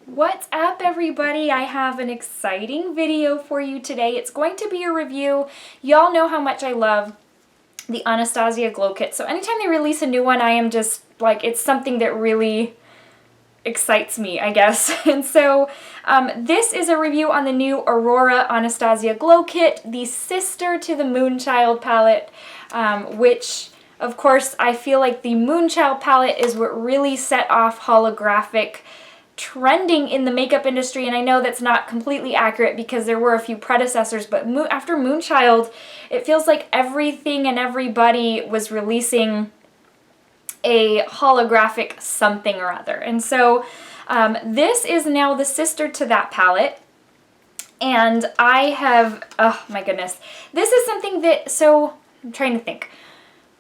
What's up, everybody? I have an exciting video for you today. It's going to be a review. Y'all know how much I love the Anastasia Glow Kit. So anytime they release a new one, I am just like, it's something that really excites me, I guess. And so this is a review on the new Aurora Anastasia Glow Kit, the sister to the Moonchild palette, which of course I feel like the Moonchild palette is what really set off holographic trending in the makeup industry, and I know that's not completely accurate because there were a few predecessors, but after Moonchild, it feels like everything and everybody was releasing a holographic something or other. And so this is now the sister to that palette, and I have, oh my goodness, this is something that, so I'm trying to think.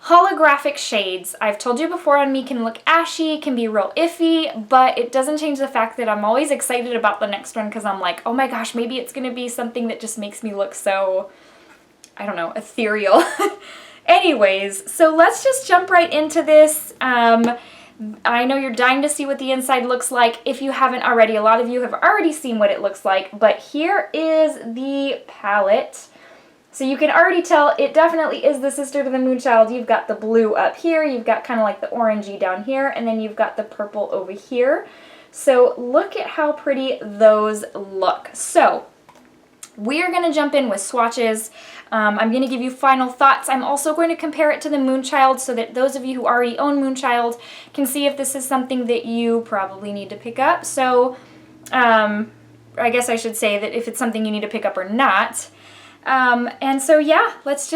Holographic shades, I've told you before, on me can look ashy, can be real iffy, but it doesn't change the fact that I'm always excited about the next one because I'm like, oh my gosh, maybe it's going to be something that just makes me look so, I don't know, ethereal. Anyways, so let's just jump right into this. I know you're dying to see what the inside looks like. If you haven't already, a lot of you have already seen what it looks like, but here is the palette. So you can already tell it definitely is the sister to the Moonchild. You've got the blue up here, you've got kind of like the orangey down here, and then you've got the purple over here. So look at how pretty those look. So we're going to jump in with swatches. I'm going to give you final thoughts. I'm also going to compare it to the Moonchild so that those of you who already own Moonchild can see if this is something that you probably need to pick up. So I guess I should say that if it's something you need to pick up or not. And so yeah, let's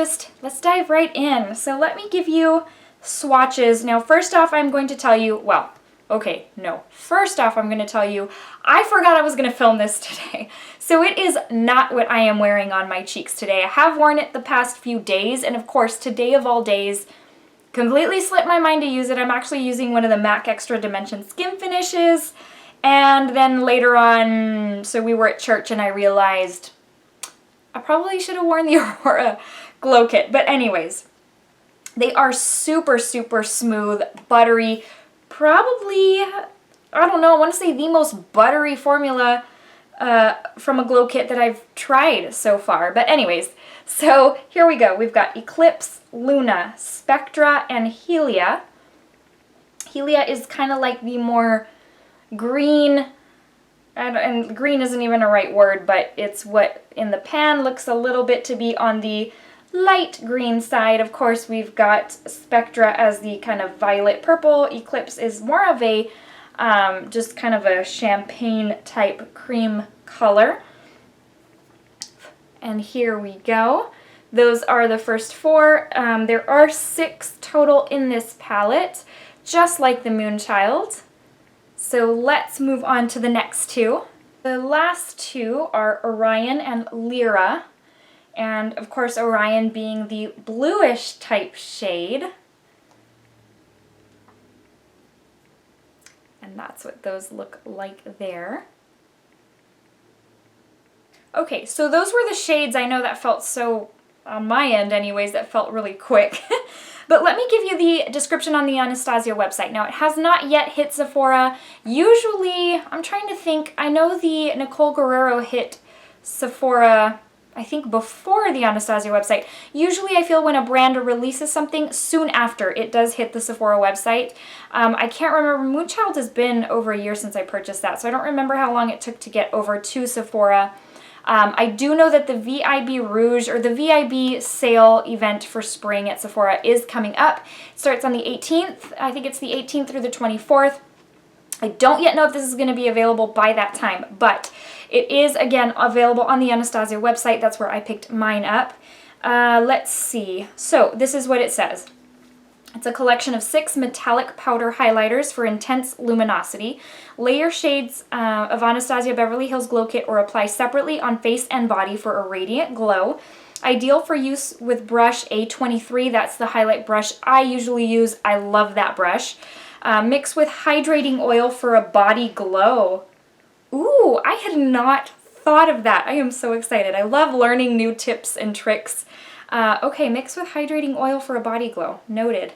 dive right in. So let me give you swatches. Now, first off, I'm going to tell you, well, okay, no. First off, I'm going to tell you, I forgot I was going to film this today. So it is not what I am wearing on my cheeks today. I have worn it the past few days, and of course, today of all days, completely slipped my mind to use it. I'm actually using one of the MAC Extra Dimension Skin Finishes, and then later on, so we were at church and I realized I probably should have worn the Aurora Glow Kit. But anyways, they are super, super smooth, buttery, probably, I don't know, I want to say the most buttery formula from a glow kit that I've tried so far. But anyways, so here we go. We've got Eclipse, Luna, Spectra, and Helia. Helia is kind of like the more green, and green isn't even a right word, but it's what in the pan looks a little bit to be on the light green side. Of course, we've got Spectra as the kind of violet purple. Eclipse is more of a just kind of a champagne type cream color. And here we go. Those are the first four. There are 6 total in this palette, just like the Moonchild. So let's move on to the next 2. The last 2 are Orion and Lyra. And of course, Orion being the bluish type shade. And that's what those look like there. Okay, so those were the shades. I know that felt so, on my end anyways, that felt really quick. But let me give you the description on the Anastasia website. Now, it has not yet hit Sephora. Usually, I'm trying to think, I know the Nicole Guerrero hit Sephora, I think before the Anastasia website. Usually I feel when a brand releases something, soon after it does hit the Sephora website. I can't remember, Moonchild has been over a year since I purchased that, so I don't remember how long it took to get over to Sephora. I do know that the VIB Rouge, or the VIB sale event for spring at Sephora, is coming up. It starts on the 18th. I think it's the 18th through the 24th. I don't yet know if this is going to be available by that time, but it is, again, available on the Anastasia website. That's where I picked mine up. Let's see. So this is what it says. It's a collection of 6 metallic powder highlighters for intense luminosity. Layer shades of Anastasia Beverly Hills Glow Kit or apply separately on face and body for a radiant glow. Ideal for use with brush A23. That's the highlight brush I usually use. I love that brush. Mix with hydrating oil for a body glow. Ooh, I had not thought of that. I am so excited. I love learning new tips and tricks. Okay, mix with hydrating oil for a body glow. Noted.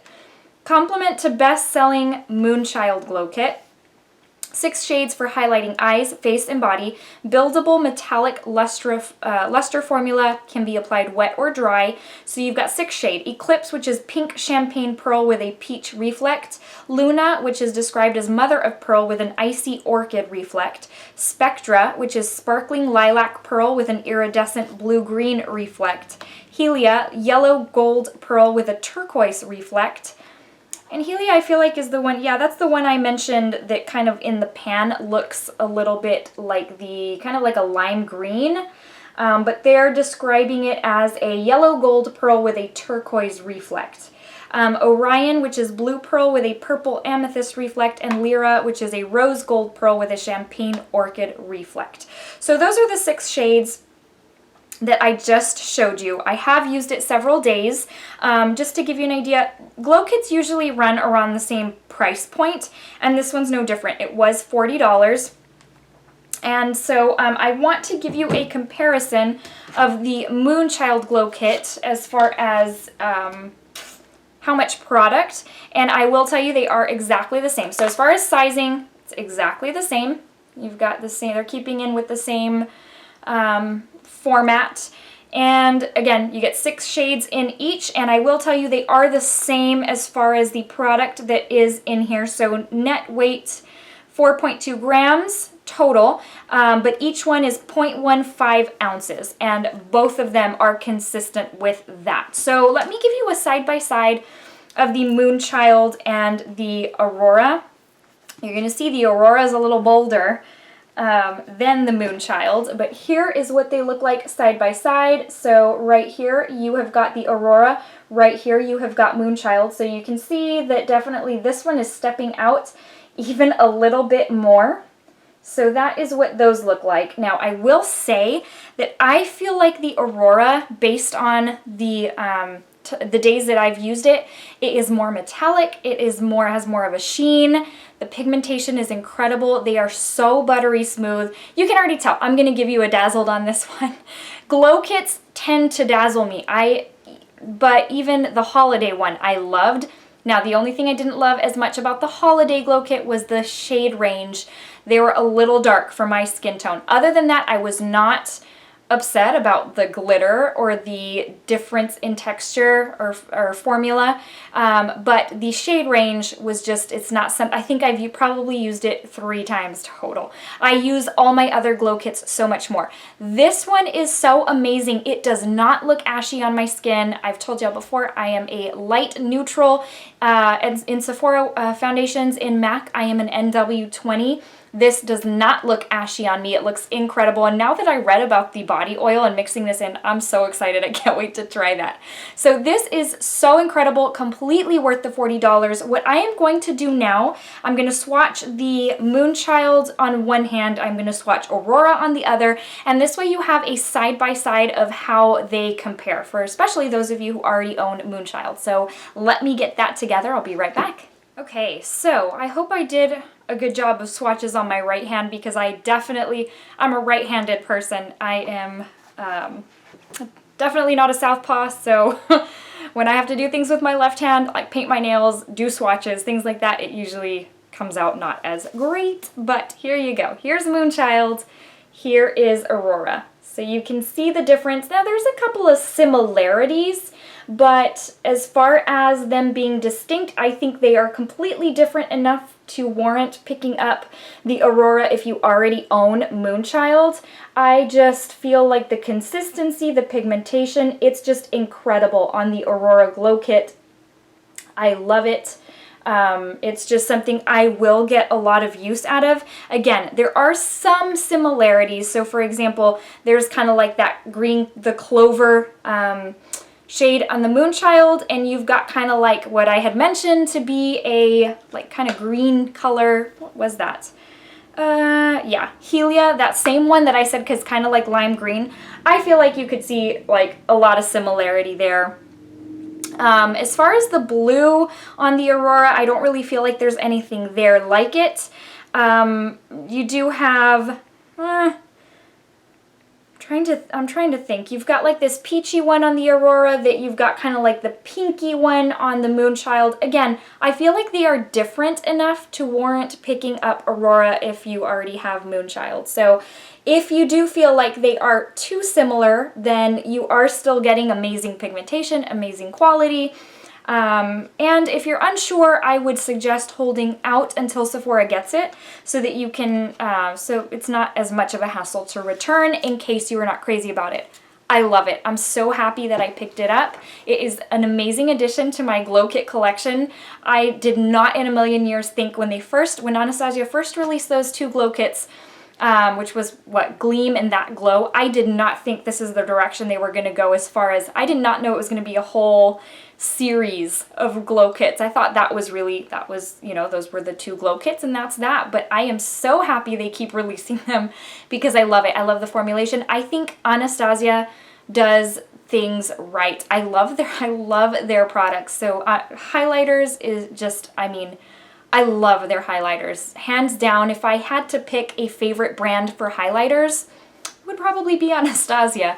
Complement to best-selling Moonchild Glow Kit. 6 shades for highlighting eyes, face, and body. Buildable metallic luster formula, can be applied wet or dry. So you've got 6 shade. Eclipse, which is pink champagne pearl with a peach reflect. Luna, which is described as mother of pearl with an icy orchid reflect. Spectra, which is sparkling lilac pearl with an iridescent blue-green reflect. Helia, yellow gold pearl with a turquoise reflect. And Helia, I feel like, is the one, yeah, that's the one I mentioned that kind of in the pan looks a little bit like kind of like a lime green. But they're describing it as a yellow gold pearl with a turquoise reflect. Orion, which is blue pearl with a purple amethyst reflect, and Lyra, which is a rose gold pearl with a champagne orchid reflect. So those are the 6 shades that I just showed you. I have used it several days. Just to give you an idea, glow kits usually run around the same price point, and this one's no different. It was $40. And so I want to give you a comparison of the Moonchild Glow Kit as far as how much product, and I will tell you they are exactly the same. So as far as sizing, it's exactly the same. You've got the same, they're keeping in with the same format. And again, you get 6 shades in each, and I will tell you they are the same as far as the product that is in here. So net weight, 4.2 grams total, but each one is 0.15 ounces, and both of them are consistent with that. So let me give you a side-by-side of the Moonchild and the Aurora. You're going to see the Aurora is a little bolder than the Moonchild, but here is what they look like side by side. So right here you have got the Aurora, right here you have got Moonchild, so you can see that definitely this one is stepping out even a little bit more. So that is what those look like. Now I will say that I feel like the Aurora, based on the days that I've used it, it is more metallic, it is has more of a sheen. The pigmentation is incredible. They are so buttery smooth. You can already tell. I'm going to give you a Dazzled on this one. Glow kits tend to dazzle me. But even the holiday one I loved. Now the only thing I didn't love as much about the holiday glow kit was the shade range. They were a little dark for my skin tone. Other than that, I was not upset about the glitter or the difference in texture or formula, but the shade range was just, it's not something, I think I've probably used it 3 times total. I use all my other glow kits so much more. This one is so amazing. It does not look ashy on my skin. I've told y'all before, I am a light neutral in Sephora foundations. In MAC, I am an NW20. This does not look ashy on me. It looks incredible. And now that I read about the body oil and mixing this in, I'm so excited. I can't wait to try that. So this is so incredible, completely worth the $40. What I am going to do now, I'm going to swatch the Moonchild on one hand, I'm going to swatch Aurora on the other, and this way you have a side-by-side of how they compare, for especially those of you who already own Moonchild. So let me get that together. I'll be right back. Okay, so I hope I did a good job of swatches on my right hand, because I'm a right-handed person. I am definitely not a southpaw, so when I have to do things with my left hand, like paint my nails, do swatches, things like that, it usually comes out not as great, but here you go. Here's Moonchild, here is Aurora. So you can see the difference. Now there's a couple of similarities, but as far as them being distinct, I think they are completely different enough to warrant picking up the Aurora if you already own Moonchild. I just feel like the consistency, the pigmentation, it's just incredible on the Aurora Glow Kit. I love it. It's just something I will get a lot of use out of. Again, there are some similarities. So for example, there's kind of like that green, the clover shade on the Moonchild, and you've got kind of like what I had mentioned to be a like kind of green color. What was that? Yeah, Helia, that same one that I said because kind of like lime green. I feel like you could see like a lot of similarity there. As far as the blue on the Aurora, I don't really feel like there's anything there like it. You do have, I'm trying to think. You've got like this peachy one on the Aurora, that you've got kind of like the pinky one on the Moonchild. Again, I feel like they are different enough to warrant picking up Aurora if you already have Moonchild. So if you do feel like they are too similar, then you are still getting amazing pigmentation, amazing quality. And if you're unsure, I would suggest holding out until Sephora gets it so that you can, so it's not as much of a hassle to return in case you are not crazy about it. I love it. I'm so happy that I picked it up. It is an amazing addition to my Glow Kit collection. I did not in a million years think when Anastasia first released those 2 Glow Kits, which was what, Gleam and That Glow, I did not think this is the direction they were going to go, as far as I did not know it was going to be a whole series of Glow Kits. I thought that was, you know, those were the 2 Glow Kits and that's that. But I am so happy they keep releasing them because I love it. I love the formulation. I think Anastasia does things right. I love their products. So highlighters is just, I mean, I love their highlighters. Hands down, if I had to pick a favorite brand for highlighters, it would probably be Anastasia.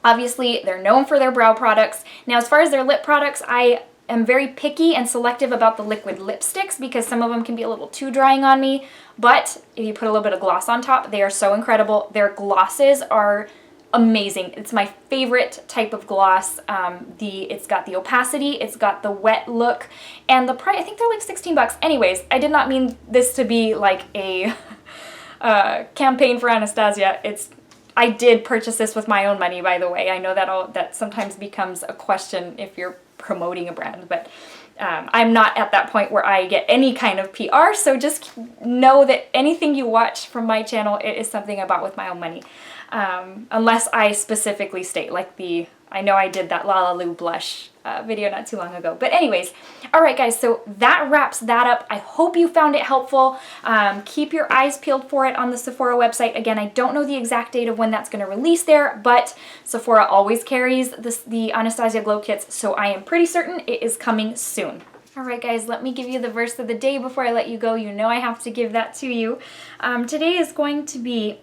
Obviously, they're known for their brow products. Now, as far as their lip products, I am very picky and selective about the liquid lipsticks because some of them can be a little too drying on me. But if you put a little bit of gloss on top, they are so incredible. Their glosses are amazing. It's my favorite type of gloss. It's got the opacity, it's got the wet look, and the price, I think they're like 16 bucks. Anyways, I did not mean this to be like a campaign for Anastasia. I did purchase this with my own money, by the way. I know that sometimes becomes a question if you're promoting a brand, but I'm not at that point where I get any kind of PR, so just know that anything you watch from my channel, it is something I bought with my own money. Unless I specifically state, like I know I did that Lalaloop blush video not too long ago. But anyways, alright guys, so that wraps that up. I hope you found it helpful. Keep your eyes peeled for it on the Sephora website. Again, I don't know the exact date of when that's going to release there, but Sephora always carries the Anastasia Glow Kits, so I am pretty certain it is coming soon. Alright guys, let me give you the verse of the day before I let you go. You know I have to give that to you. Today is going to be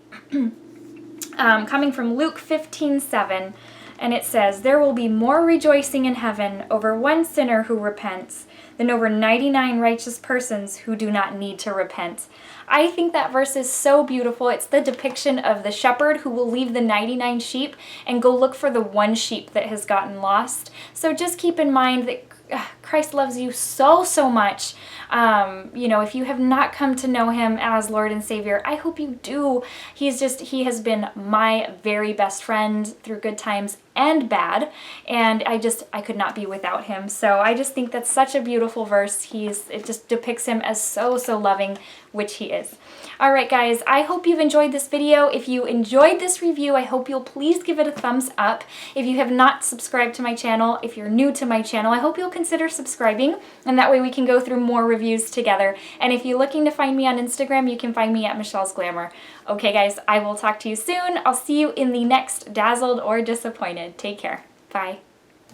coming from Luke 15:7. And it says, "There will be more rejoicing in heaven over one sinner who repents than over 99 righteous persons who do not need to repent." I think that verse is so beautiful. It's the depiction of the shepherd who will leave the 99 sheep and go look for the one sheep that has gotten lost. So just keep in mind that Christ loves you so, so much. You know, if you have not come to know him as Lord and Savior, I hope you do. He has been my very best friend through good times and bad, and I could not be without him. So I just think that's such a beautiful verse. It just depicts him as so, so loving, which he is. Alright guys, I hope you've enjoyed this video. If you enjoyed this review, I hope you'll please give it a thumbs up. If you have not subscribed to my channel, if you're new to my channel, I hope you'll consider subscribing, and that way we can go through more reviews together. And if you're looking to find me on Instagram, you can find me at Michelle's Glamour. Okay guys, I will talk to you soon. I'll see you in the next Dazzled or Disappointed. Take care. Bye.